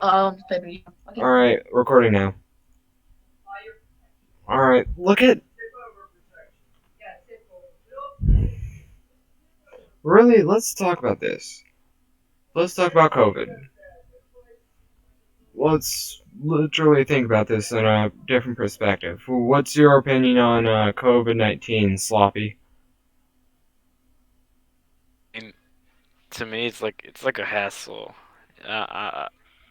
Maybe. Okay. Alright, recording now. Alright, look at. Really, let's talk about this. Let's talk about COVID. Let's literally think about this in a different perspective. What's your opinion on COVID 19, Sloppy? And to me, it's like a hassle.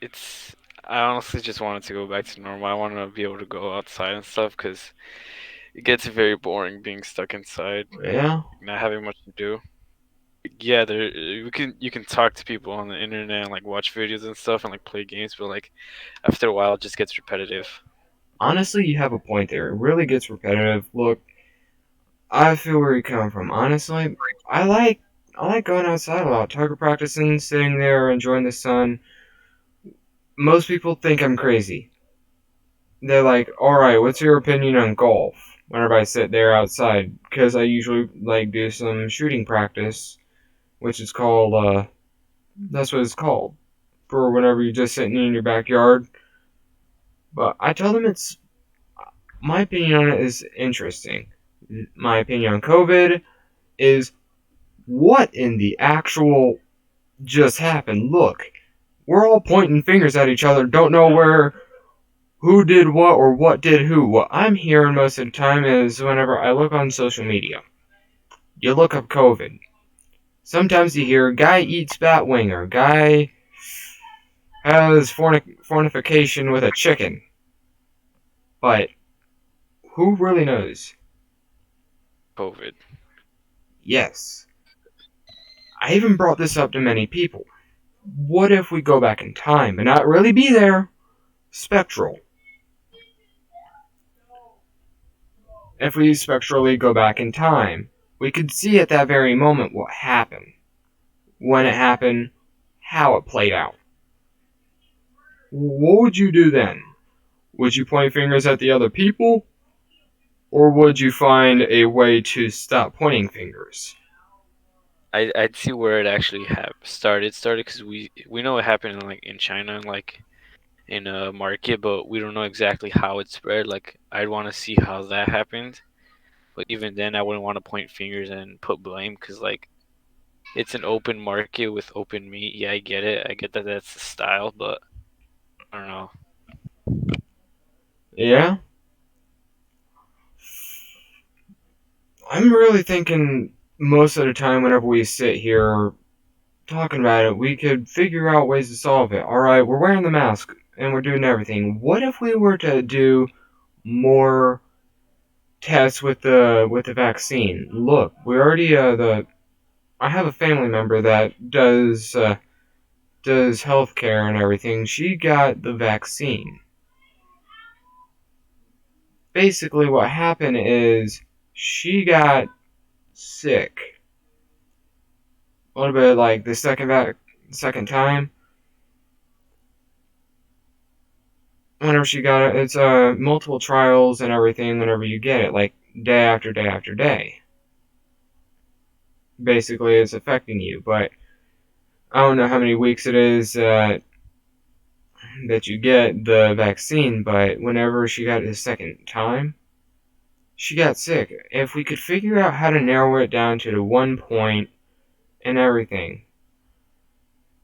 It's I honestly just wanted to go back to normal. I want to be able to go outside and stuff because it gets very boring being stuck inside, Yeah? not having much to do. Yeah, there you can talk to people on the internet and like watch videos and stuff and like play games, but like after a while, it just gets repetitive. Honestly, you have a point there. It really gets repetitive. Look, I feel where you come from. Honestly, I like I like going outside a lot, target practicing, sitting there, enjoying the sun. Most people think I'm crazy. They're like, "Alright, what's your opinion on golf?" Whenever I sit there outside, because I usually like do some shooting practice, which is called that's what it's called for whenever you're just sitting in your backyard. But I tell them it's my opinion on it is interesting. My opinion on COVID is what in the actual just happened. Look, we're all pointing fingers at each other, don't know where who did what or what did who. What I'm hearing most of the time is whenever I look on social media, you look up COVID. Sometimes you hear guy eats bat wing or guy has fornication with a chicken. But who really knows? COVID. Yes. I even brought this up to many people. What if we go back in time and not really be there? Spectral. If we spectrally go back in time, we could see at that very moment what happened, when it happened, how it played out. What would you do then? Would you point fingers at the other people? Or would you find a way to stop pointing fingers? I'd see where it actually started because we know it happened in China and like in a market, but we don't know exactly how it spread. Like I'd want to see how that happened, but even then, I wouldn't want to point fingers and put blame because like it's an open market with open meat. Yeah, I get it. I get that that's the style, but I don't know. Yeah? I'm really thinking most of the time whenever we sit here talking about it, we could figure out ways to solve it. Alright, we're wearing the mask and we're doing everything. What if we were to do more tests with the vaccine? Look, we already the I have a family member that does healthcare and everything. She got the vaccine. Basically, what happened is she got sick. A little bit like the second time. Whenever she got it, it's multiple trials and everything. Whenever you get it, like day after day after day, basically it's affecting you. But I don't know how many weeks it is that you get the vaccine. But whenever she got it the second time, she got sick. If we could figure out how to narrow it down to the one point and everything,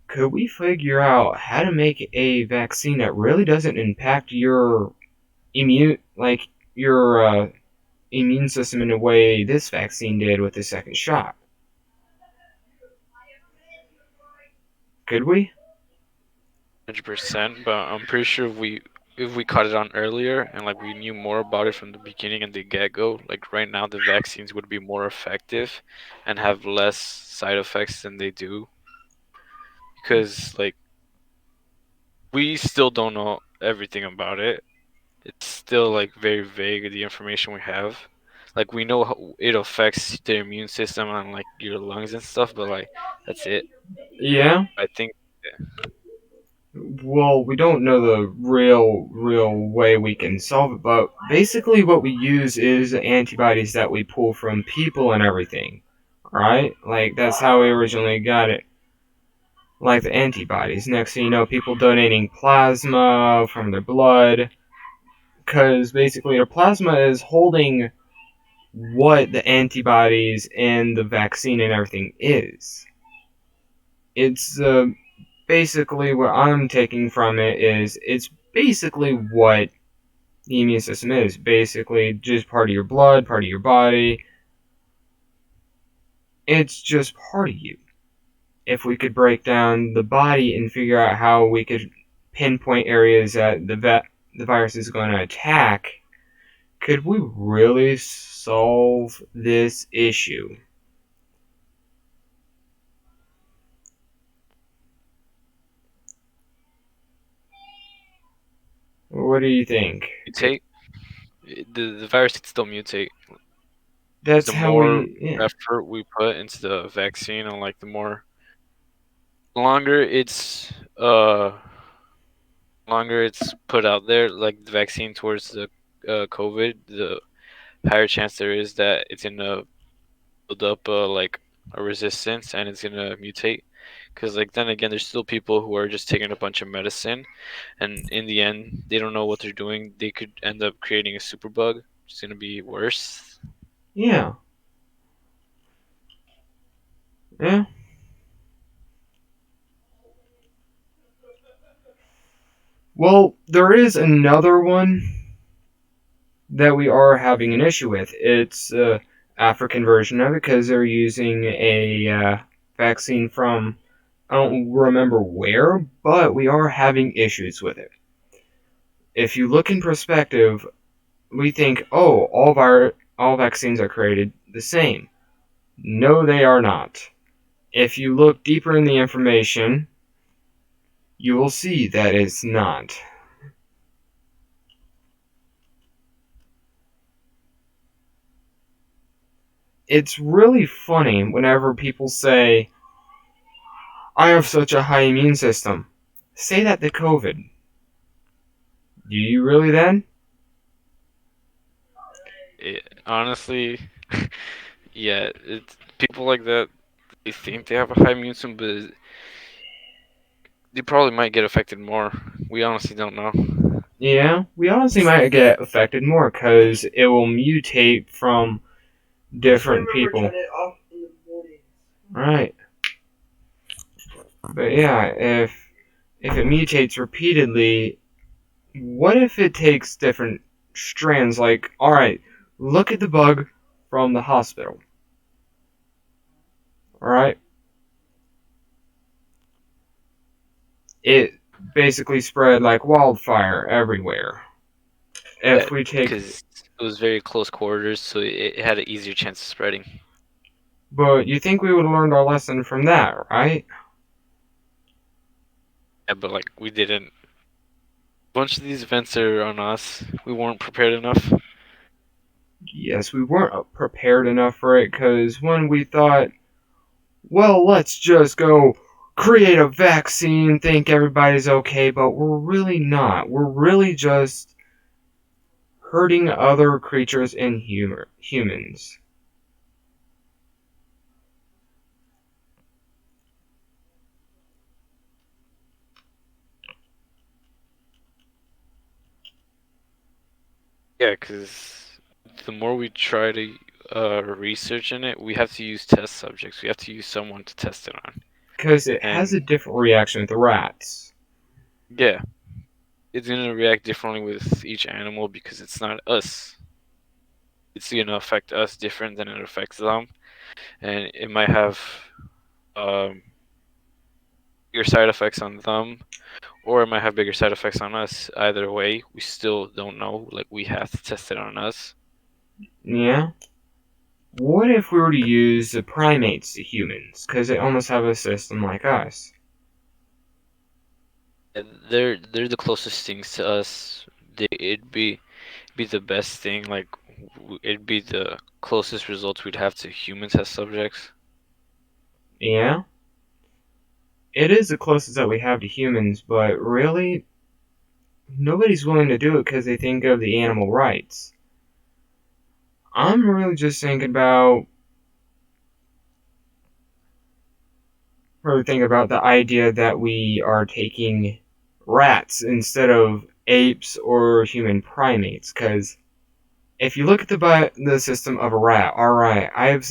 could we figure out how to make a vaccine that really doesn't impact your like your immune system in a way this vaccine did with the second shot? Could we? 100%, but I'm pretty sure if we caught it on earlier and like we knew more about it from the beginning and the get-go, like right now the vaccines would be more effective and have less side effects than they do because like we still don't know everything about it. It's still like very vague the information we have. Like we know how it affects the immune system and like your lungs and stuff, but like that's it. Yeah. I think Well, we don't know the real way we can solve it, but basically what we use is antibodies that we pull from people and everything. Right? Like that's how we originally got it. like the antibodies. Next thing you know, people donating plasma from their blood, because basically the plasma is holding what the antibodies and the vaccine and everything is. It's basically what I'm taking from it is it's basically what the immune system is. Basically, just part of your blood, part of your body. It's just part of you. If we could break down the body and figure out how we could pinpoint areas that the virus is going to attack, could we really solve this issue? What do you think? Mutate. The virus can still mutate. That's The how more we, yeah. effort we put into the vaccine, and like the more longer it's put out there, like the vaccine towards the COVID, the higher chance there is that it's gonna build up like a resistance and it's gonna mutate. Because like then again, there's still people who are just taking a bunch of medicine, and in the end, they don't know what they're doing. They could end up creating a superbug, which is gonna be worse. Yeah. Yeah. Well, there is another one that we are having an issue with. It's African version of it because they're using a vaccine from I don't remember where, but we are having issues with it. If you look in perspective, we think, oh, all vaccines are created the same. No, they are not. If you look deeper in the information, you will see that it's not. It's really funny whenever people say, I have such a high immune system. Say that to COVID. Do you really then? Honestly, yeah, it's people like that. They think they have a high immune system, but they probably might get affected more. We honestly don't know. Yeah, we honestly might get affected more because it will mutate from different people. Right. But yeah, if it mutates repeatedly, what if it takes different strands? Like, alright, look at the bug from the hospital. Alright? It basically spread like wildfire everywhere. Yeah, If we take, because it was very close quarters, so it had an easier chance of spreading. but you think we would have learned our lesson from that, right? Yeah, but like we didn't. A bunch of these events are on us. We weren't prepared enough. Yes, we weren't prepared enough for it because when we thought, well, let's just go create a vaccine, think everybody's okay, but we're really not. We're really just hurting other creatures and humans. Yeah, because the more we try to research in it, we have to use test subjects. We have to use someone to test it on. Because it has a And different reaction with the rats. yeah, it's gonna react differently with each animal because it's not us. It's gonna affect us different than it affects them, and it might have um, bigger side effects on them, or it might have bigger side effects on us. Either way, we still don't know. Like we have to test it on us. Yeah? What if we were to use the primates to humans? Because they almost have a system like us. And they're the closest things to us. It'd be the best thing. Like it'd be the closest results we'd have to human test subjects. Yeah? It is the closest that we have to humans, but really, nobody's willing to do it because they think of the animal rights. I'm really just thinking about really think about the idea that we are taking rats instead of apes or human primates. Because if you look at the system of a rat, all right, I've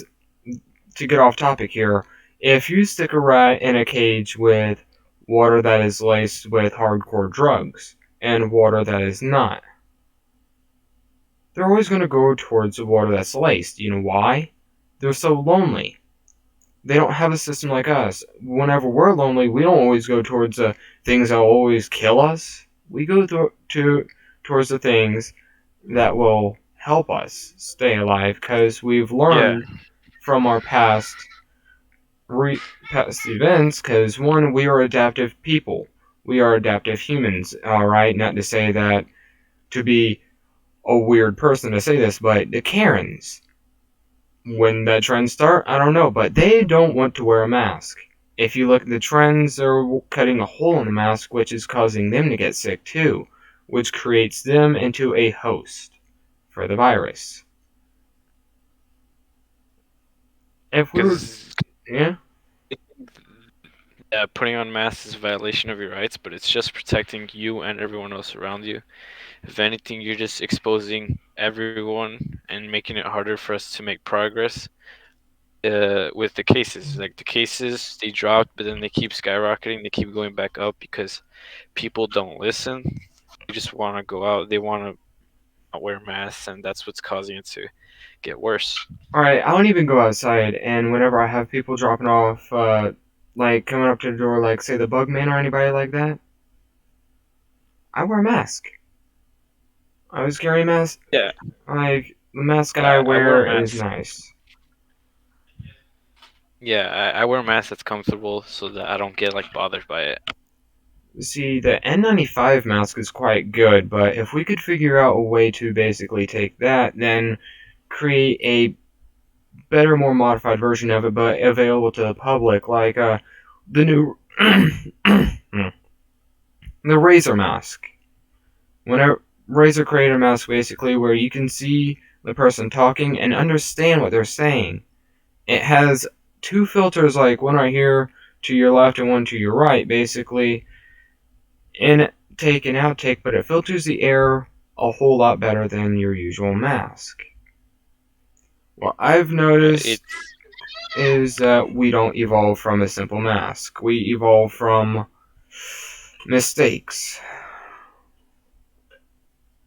to get off topic here. If you stick a rat in a cage with water that is laced with hardcore drugs and water that is not, they're always going to go towards the water that's laced. You know why? They're so lonely. They don't have a system like us. Whenever we're lonely, we don't always go towards the things that will always kill us. We go towards the things that will help us stay alive because we've Yeah, learned from our past events. Because one, we are adaptive people. We are adaptive humans. All right, not to say that to be a weird person to say this, but the Karens, when the trends start, I don't know, but they don't want to wear a mask. If you look at the trends, they're cutting a hole in the mask, which is causing them to get sick too, which creates them into a host for the virus. If we were, because yeah, yeah, putting on masks is a violation of your rights, but it's just protecting you and everyone else around you. If anything, you're just exposing everyone and making it harder for us to make progress. With the cases, like the cases, they dropped, but then they keep skyrocketing. They keep going back up because people don't listen. They just want to go out. They want to not wear masks, and that's what's causing it to get worse. alright, I don't even go outside, and whenever I have people dropping off, like coming up to the door, like say the bug man or anybody like that, I wear a mask. I always carry a mask. Yeah, Like, the mask that I yeah, I wear a wear is mask. nice. Yeah, I wear a mask that's comfortable so that I don't get like bothered by it. See, the N95 mask is quite good, but if we could figure out a way to basically take that, then create a better, more modified version of it, but available to the public, like the new the Razer mask. Whenever Razer created a mask basically where you can see the person talking and understand what they're saying. It has two filters, like one right here to your left and one to your right, basically intake and outtake, but it filters the air a whole lot better than your usual mask. What I've It noticed is that we don't evolve from a simple mask. We evolve from mistakes.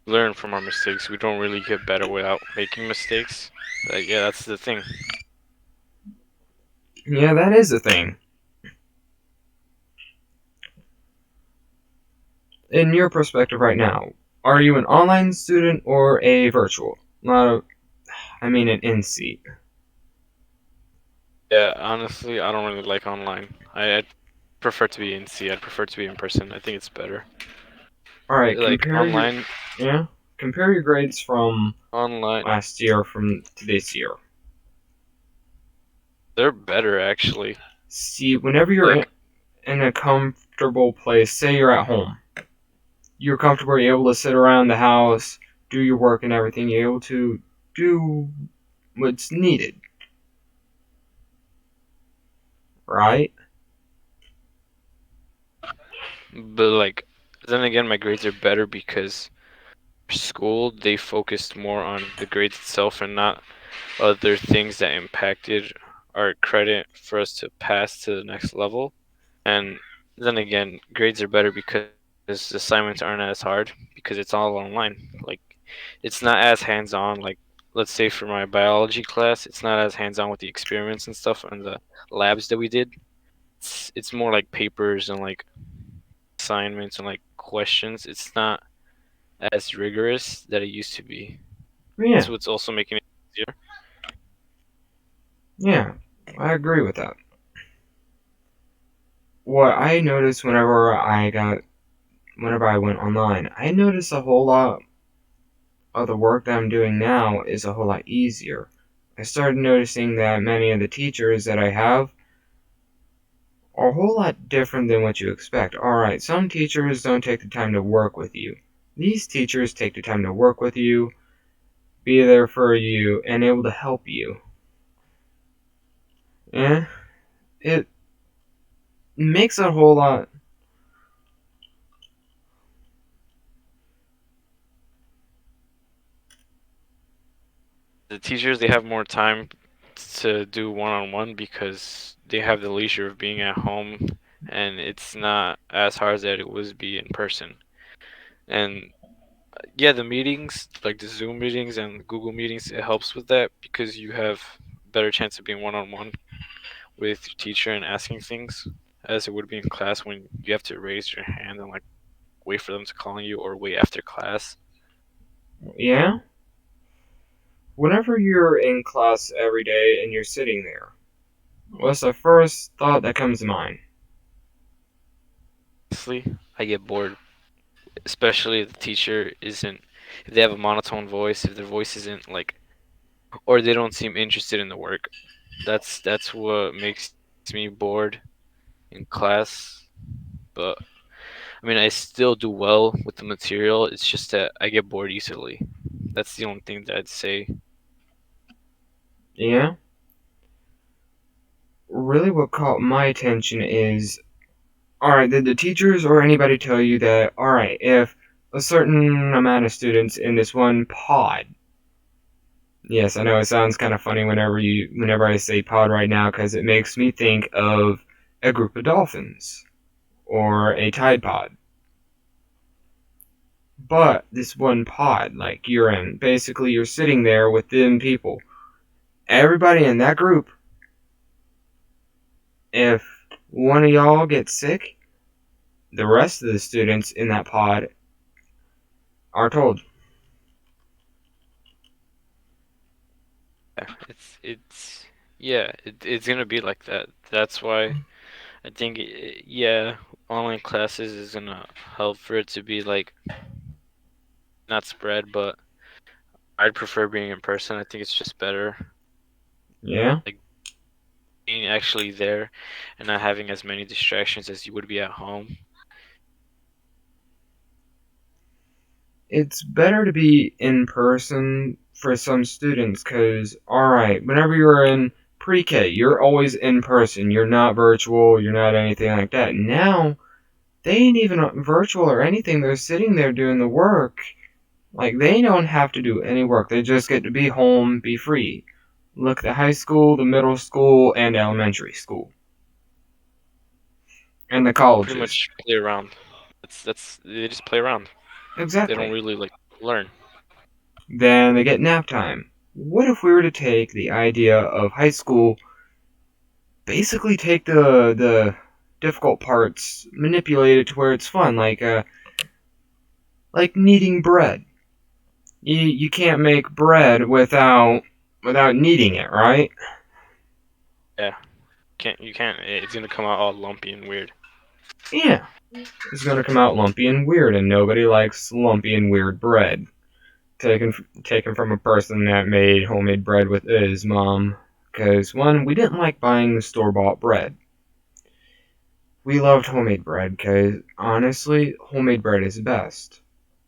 learn from our mistakes. We don't really get better without making mistakes. Like, yeah, that's the thing. Yeah, that is a thing. In your perspective right now, are you an online student or a virtual? Not a, I mean an in-seat. Yeah, honestly, I don't really like online. I'd prefer to be in C. I'd prefer to be in person. I think it's better. Alright, Like online, yeah, compare your grades from online, last year from to this year. they're better actually. See, whenever you're Like, in a comfortable place, say you're at home, you're comfortable, you're able to sit around the house, do your work and everything, you're able to do what's needed, right? but like, then again, my grades are better because school they focused more on the grades itself and not other things that impacted our credit for us to pass to the next level. And then again, grades are better because assignments aren't as hard because it's all online. Like, it's not as hands on. Like, let's say for my biology class, it's not as hands on with the experiments and stuff and the labs that we did. It's more like papers and like assignments and like questions. It's not as rigorous that it used to be. Yeah, That's what's also making it easier. yeah, I agree with that. What I noticed whenever I went online, I noticed a whole lot of the work that I'm doing now is a whole lot easier. I started noticing that many of the teachers that I have are a whole lot different than what you expect. Alright, some teachers don't take the time to work with you. These teachers take the time to work with you, be there for you, and able to help you. Yeah, it. makes it a whole lot. The teachers, they have more time to do one-on-one because they have the leisure of being at home, and it's not as hard as it would be in person. And yeah, the meetings, like the Zoom meetings and Google meetings, it helps with that because you have better chance of being one-on-one with your teacher and asking things as it would be in class when you have to raise your hand and like wait for them to call on you or wait after class. Yeah? Whenever you're in class every day and you're sitting there, what's the first thought that comes to mind? Honestly, I get bored, especially if the teacher isn't, if they have a monotone voice, if their voice isn't like, or they don't seem interested in the work. That's what makes me bored in class. But I mean, I still do well with the material. It's just that I get bored easily. That's the only thing that I'd say. Yeah? Really, what caught my attention is alright, did the teachers or anybody tell you that, alright, if a certain amount of students in this one pod, yes, I know it sounds kind of funny whenever I say pod right now because it makes me think of a group of dolphins or a tide pod. But this one pod, like you're in, basically you're sitting there with them people. Everybody in that group, if one of y'all gets sick, the rest of the students in that pod are told. Yeah, it's gonna be like that. That's why I think yeah, online classes is gonna help for it to be like not spread, but I'd prefer being in person. I think it's just better, Yeah? like being actually there and not having as many distractions as you would be at home. It's better to be in person for some students because, alright, whenever you're in pre K, you're always in person. You're not virtual, you're not anything like that. Now, they ain't even virtual or anything. They're sitting there doing the work. Like, they don't have to do any work. They just get to be home, be free. Look, the high school, the middle school, and elementary school, and the Pretty colleges. much play around. That's they just play around. They don't Exactly. really like learn. Then they get nap time. What if we were to take the idea of high school, basically take the difficult parts, manipulate it to where it's fun, like kneading bread. You can't make bread without kneading it, right? Yeah, can't you can't. It's gonna come out all lumpy and weird. Yeah, it's gonna come out lumpy and weird, and nobody likes lumpy and weird bread. Taken from a person that made homemade bread with his mom. Because one, we didn't like buying store bought bread. We loved homemade bread because honestly, homemade bread is best.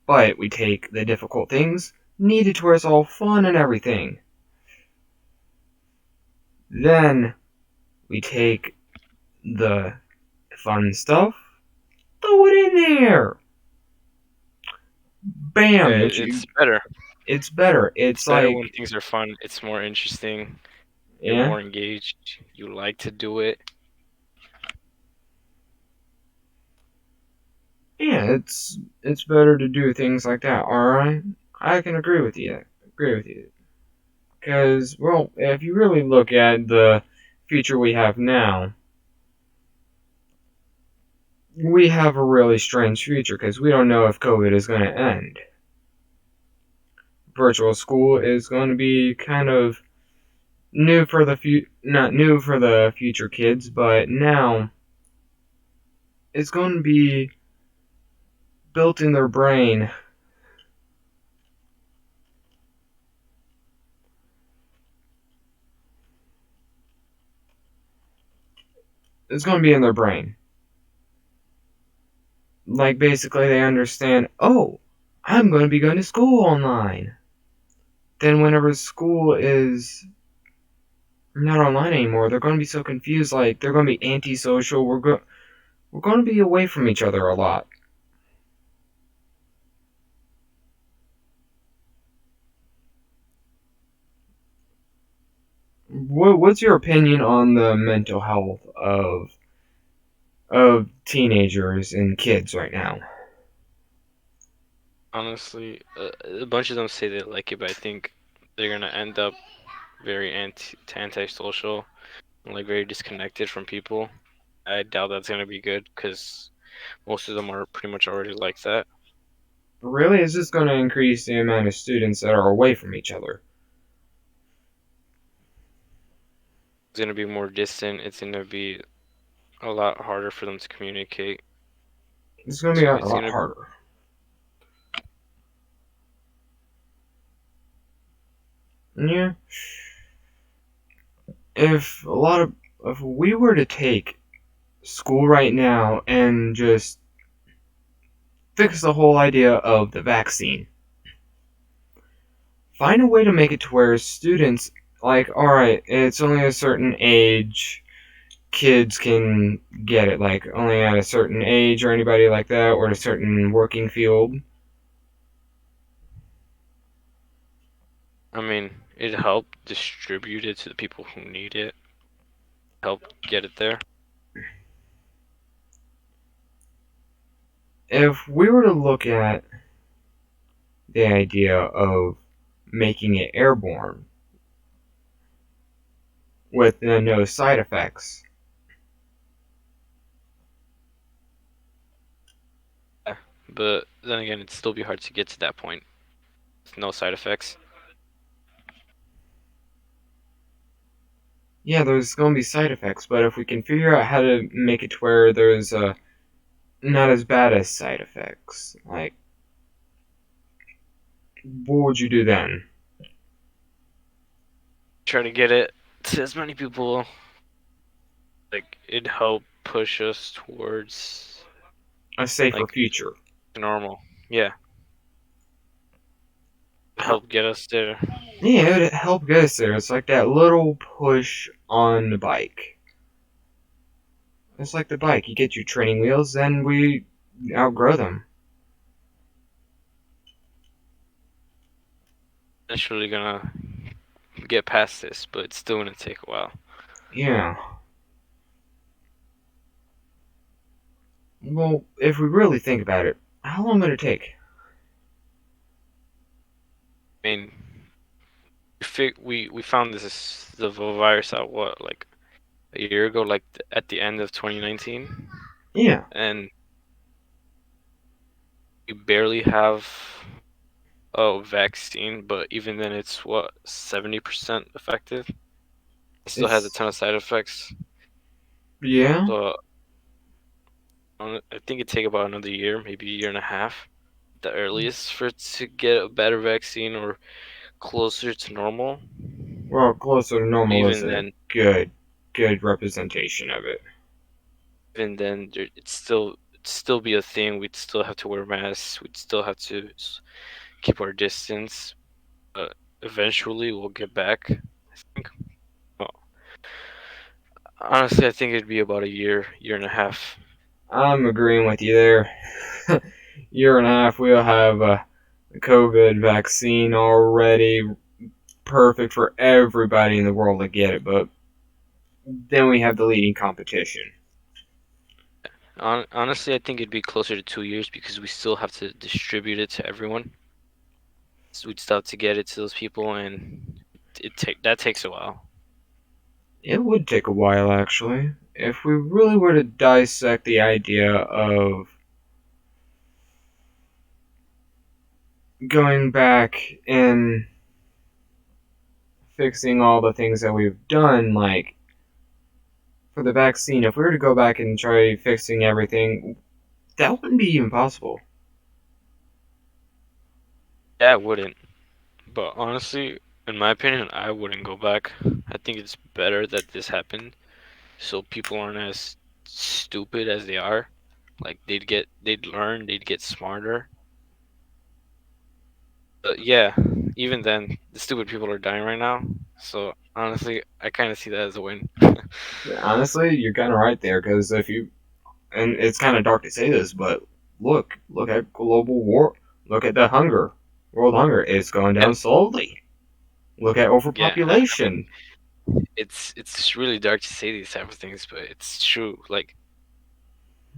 But we take the difficult things, knead it to where it's all fun and everything. Then we take the fun stuff, throw it in there. Yeah, Bam! it's better. It's better. It's It's better when like, things are fun. It's more interesting. You're yeah, more engaged. You like to do it. yeah. It's better to do things like that. All right, I can agree with you. Agree with you. Because well, if you really look at the future we have now, we have a really strange future because we don't know if COVID is going to end. Virtual school is going to be kind of new for the not new for the future kids, but now it's going to be built in their brain. It's going to be in their brain. Like basically they understand, oh, I'm going to be going to school online. Then whenever school is not online anymore, they're going to be so confused. Like they're going to be antisocial. We're going to be away from each other a lot. What's your opinion on the mental health of teenagers and kids right now? Honestly, a bunch of them say they like it, but I think they're gonna end up very antisocial and like very disconnected from people. I doubt that's gonna be good because most of them are pretty much already like that. Really, is this going to increase the amount of students that are away from each other? It's gonna be more distant. It's gonna be a lot harder for them to communicate. It's going to be So a it's lot gonna harder. Yeah. If we were to take school right now and just fix the whole idea of the vaccine, find a way to make it to where students, like, all right, it's only a certain age kids can get it, like only at a certain age or anybody like that, or a certain working field. I mean, it helped distribute it to the people who need it, help get it there. If we were to look at the idea of making it airborne with no side effects, Yeah. But then again, it'd still be hard to get to that point with no side effects. yeah, there's going to be side effects, but if we can figure out how to make it to where there's not as bad as side effects, like, what would you do then? Try to get it to as many people. Like it help push us towards A safer like future. normal. Yeah, it help get us there. Yeah, it would help get us there. It's like that little push on the bike. It's like the bike. You get your training wheels, then we outgrow them. Eventually gonna get past this, but it's still gonna take a while. Yeah. Well, if we really think about it, how long would it take? I mean, we found this the virus out what like a year ago, like at the end of 2019, Yeah. and we barely have a vaccine. But even then, it's what 70% effective. It still has a It's ton of side effects. yeah. So I think it'd take about another year, maybe a year and a half, the earliest, for it to get a better vaccine or closer to normal. Well, closer to normal is Even a then, good representation of it. it'd still be a thing. We'd still have to wear masks. We'd still have to keep our distance. But eventually, we'll get back. I think. Well, honestly, I think it'd be about a year, year and a half. I'm agreeing with you there. Year and a half, we'll have the COVID vaccine already perfect for everybody in the world to get it, but then we have the leading competition. Honestly, I think it'd be closer to 2 years because we still have to distribute it to everyone. So we'd still have to get it to those people, and that takes a while. It would take a while, actually. If we really were to dissect the idea of going back and fixing all the things that we've done, like for the vaccine, if we were to go back and try fixing everything, that wouldn't be even possible. Yeah, I wouldn't. But honestly, in my opinion, I wouldn't go back. I think it's better that this happened so people aren't as stupid as they are. Like they'd learn, they'd get smarter. But yeah, even then, the stupid people are dying right now. So honestly, I kind of see that as a win. Honestly, you're kind of right there, because if you And it's kind of dark to say this, but look at global war. Look at the hunger, world hunger. It's going Yeah, down slowly. Look at yeah. I mean, overpopulation. it's really dark to say these type of things, but it's true. Like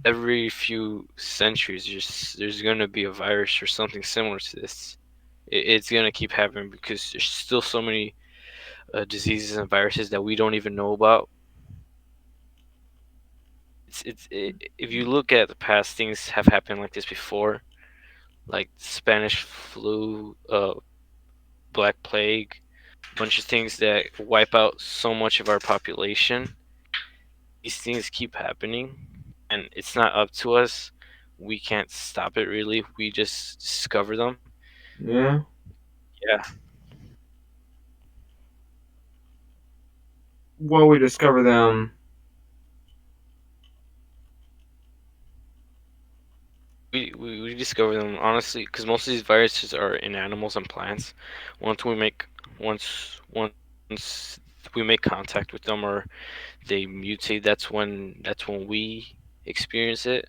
every few centuries, there's gonna be a virus or something similar to this. It's gonna keep happening because there's still so many diseases and viruses that we don't even know about. If you look at the past, things have happened like this before, like Spanish flu, Black Plague, a bunch of things that wipe out so much of our population. These things keep happening, and it's not up to us. We can't stop it really. We just discover them. Yeah. Yeah, Well, we discover them. we discover them honestly because most of these viruses are in animals and plants. Once we make once we make contact with them or they mutate, that's when we experience it.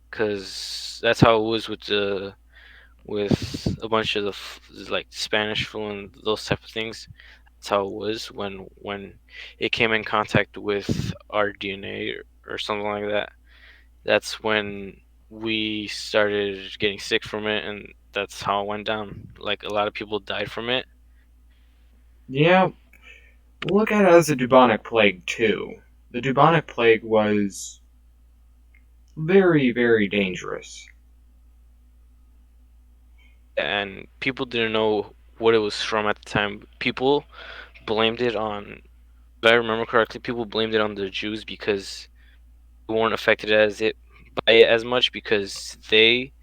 Because that's how it was with a bunch of like Spanish flu and those type of things. That's how it was when it came in contact with our DNA or something like that. That's when we started getting sick from it, and that's how it went down. Like a lot of people died from it. Yeah. Look at it as a bubonic plague too. The bubonic plague was very, very dangerous. And people didn't know what it was from at the time. People blamed it on, if I remember correctly, people blamed it on the Jews because they weren't affected by it as much because they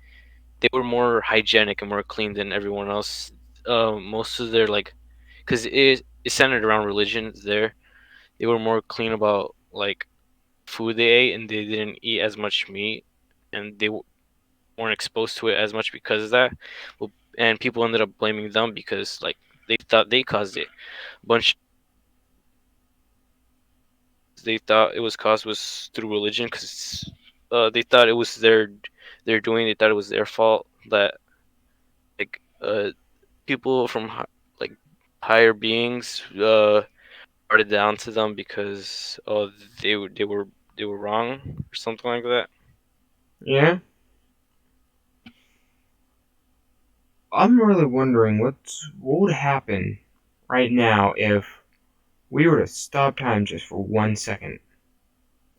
were more hygienic and more clean than everyone else. Most of their like, because it centered around religion there. They were more clean about like food they ate, and they didn't eat as much meat, and they weren't exposed to it as much because of that. Well, and people ended up blaming them because like they thought they caused it. A bunch they thought it was caused was through religion because they thought it was their doing. They thought it was their fault that like people from like higher beings brought it down to them because they were wrong or something like that. Yeah. I'm really wondering what would happen right now if we were to stop time just for 1 second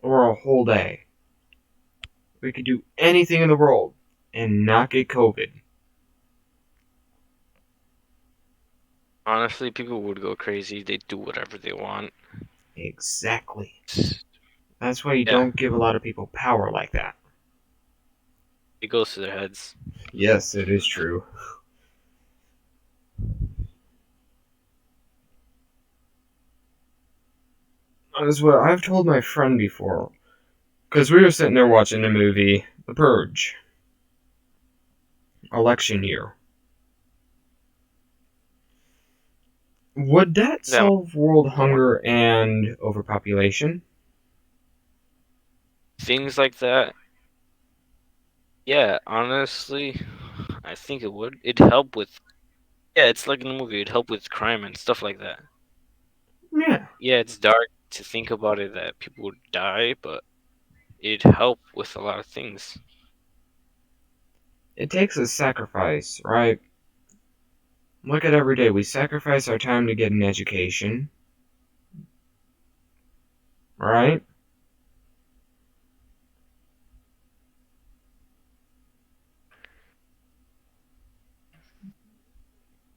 or a whole day. We could do anything in the world and not get COVID. Honestly, people would go crazy. They do whatever they want. Exactly. That's why you Yeah, don't give a lot of people power like that. it goes to their heads. Yes, it is true. That's what I've told my friend before. Because we were sitting there watching the movie The Purge, election year. Would that That solve world go on. hunger and overpopulation? Things like that. Yeah, honestly, I think it would. It'd help with. Yeah, it's like in the movie. It'd help with crime and stuff like that. Yeah. Yeah, it's dark to think about it that people would die, but it'd help with a lot of things. It takes a sacrifice, right? Look at every day. We sacrifice our time to get an education, right?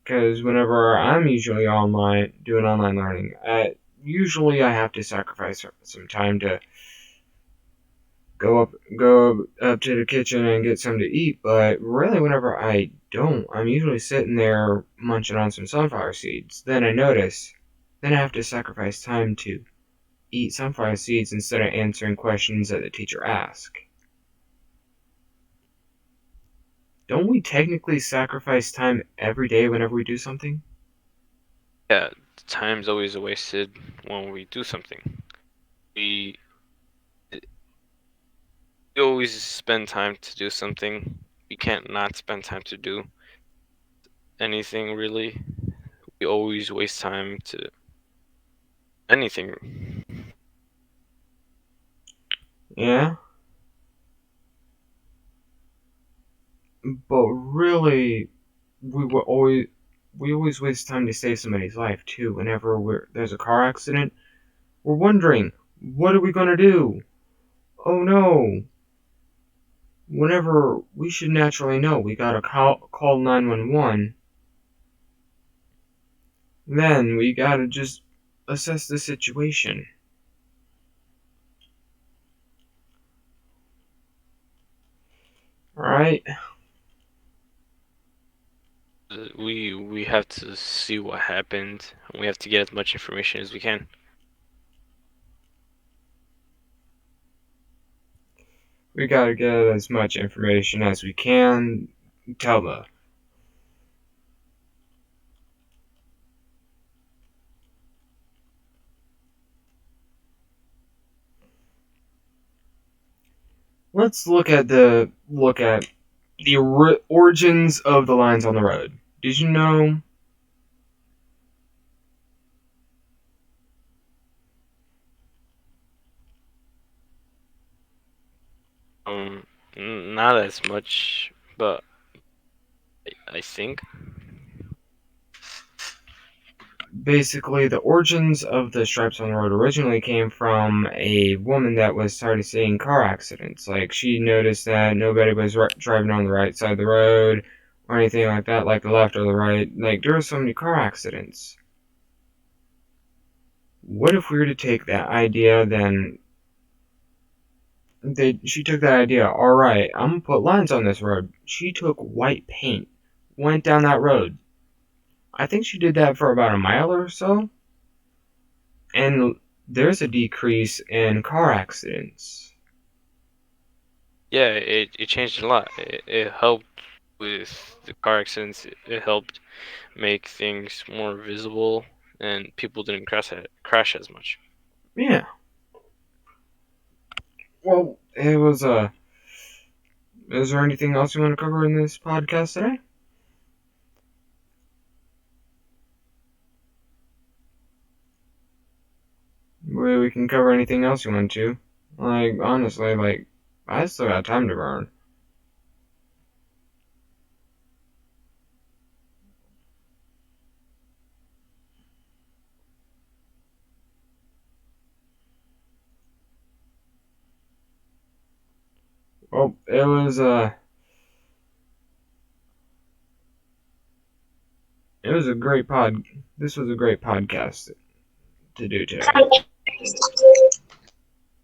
Because whenever I'm usually online, doing online learning, usually I have to sacrifice some time to go up to the kitchen and get something to eat. But really, whenever I don't, I'm usually sitting there munching on some sunflower seeds. Then I notice, then I have to sacrifice time to eat sunflower seeds instead of answering questions that the teacher asks. Don't we technically sacrifice time every day whenever we do something? Yeah, time's always wasted when we do something. We We always spend time to do something. We can't not spend time to do anything really. We always waste time to anything. Yeah, but really, we will always we always waste time to save somebody's life too. Whenever there's a car accident, we're wondering, what are we gonna do? Oh no! Whenever we should naturally know, we gotta call 911. Then we gotta just assess the situation. Alright? We have to see what happened. We have to get as much information as we can. We gotta get as much information as we can. Tell the. Let's look at the origins of the lines on the road. Did you know Um, Not as much, but I think. basically the origins of the stripes on the road originally came from a woman that was tired of seeing car accidents. Like she noticed that nobody was driving on the right side of the road or anything like that, like the left or the right. Like there were so many car accidents. What if we were to take that idea? Then she took that idea. All right, I'm gonna put lines on this road. She took white paint, went down that road. I think she did that for about a mile or so, and there's a decrease in car accidents. Yeah, it changed a lot. It helped with the car accidents. It helped make things more visible, and people didn't crash as much. Yeah. Well, it was. Is there anything else you want to cover in this podcast today? We can cover anything else you want to. Like honestly, like I still got time to burn. Well, it was a great pod. This was a great podcast to do today.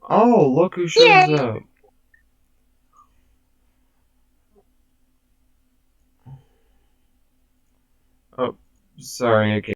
Oh, look who shows up. Oh, sorry. Okay.